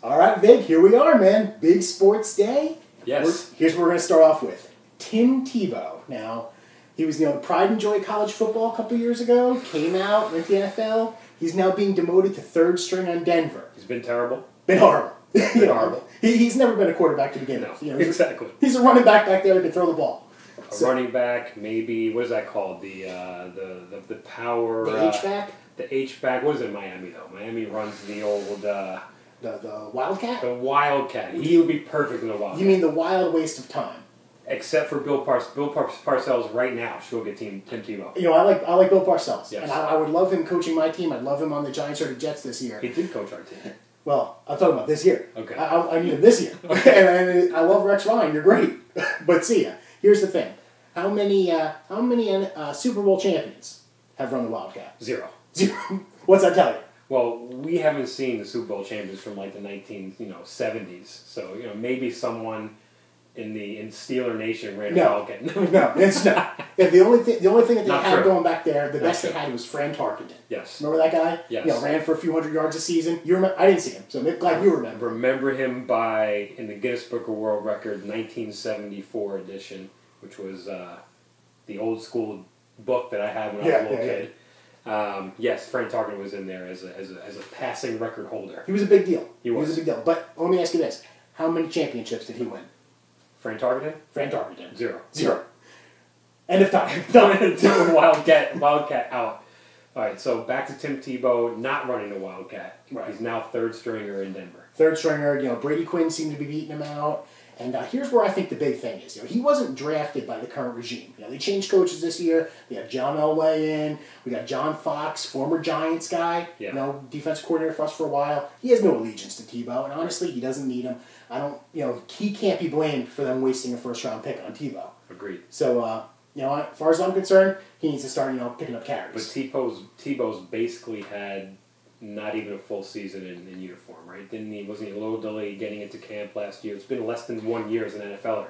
All right, Vic, here we are, man. Big sports day. Yes. Here's what we're going to start off with. Tim Tebow. Now, he was the pride and joy of college football a couple years ago, came out, went to the NFL. He's now being demoted to third string on Denver. He's been terrible. Been horrible. Horrible. He's never been a quarterback to begin with. Exactly. He's a running back there who can throw the ball. Running back, maybe, what is that called? The power... The H-back? The H-back. What is it in Miami, though? Miami runs the old... The Wildcat? The Wildcat. He would be perfect in the Wildcat. You mean the wild waste of time? Except for Bill Parcells right now should go get Tim Tebow. I like Bill Parcells. Yes. And I would love him coaching my team. I'd love him on the Giants or the Jets this year. He did coach our team. Well, I'm talking about this year. Okay. I need him this year. And I love Rex Ryan. You're great. But see ya. Here's the thing. How many Super Bowl champions have run the Wildcat? Zero. What's that tell you? Well, we haven't seen the Super Bowl champions from like the 1970s. So maybe someone in Steeler Nation ran a Wildcat. No, it's not. Yeah, the only thing that they had true. going back there, the best they had was Fran Tarkenton. Yes. Remember that guy? Yes. Ran for a few hundred yards a season. You remember? I didn't see him, so I'm glad you remember. Remember him in the Guinness Book of World Record 1974 edition, which was the old school book that I had when I was a little kid. Yes, Frank Tarkenton was in there as a passing record holder. He was a big deal. He was a big deal. But let me ask you this: how many championships did he win? Frank Tarkenton? Frank Tarkenton. Zero. End of time. Wildcat out. All right, so back to Tim Tebow not running the Wildcat. Right. He's now third stringer in Denver. Third stringer. Brady Quinn seemed to be beating him out. And here's where I think the big thing is. He wasn't drafted by the current regime. They changed coaches this year. They had John Elway in. We got John Fox, former Giants guy. Yeah. Defensive coordinator for us for a while. He has no allegiance to Tebow, and honestly, he doesn't need him. He can't be blamed for them wasting a first-round pick on Tebow. Agreed. So, as far as I'm concerned, he needs to start, picking up carries. But Tebow's basically had not even a full season in uniform, right? Wasn't he a little delayed getting into camp last year? It's been less than 1 year as an NFLer.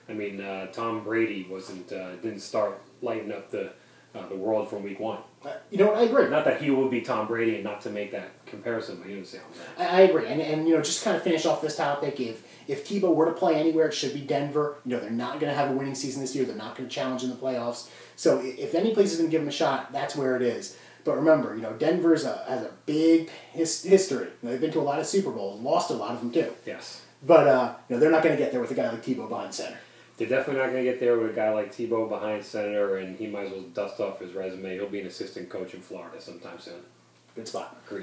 I mean, Tom Brady didn't start lighting up the world from week one. I agree. Not that he will be Tom Brady, and not to make that comparison, but you understand what I'm saying. I agree, and just kind of finish off this topic. If Tebow were to play anywhere, it should be Denver. They're not going to have a winning season this year. They're not going to challenge in the playoffs. So if any place is going to give him a shot, that's where it is. But remember, Denver has a big history. They've been to a lot of Super Bowls, lost a lot of them too. Yes. But they're not going to get there with a guy like Tebow behind center. They're definitely not going to get there with a guy like Tebow behind center, and he might as well dust off his resume. He'll be an assistant coach in Florida sometime soon. Good spot. Agreed.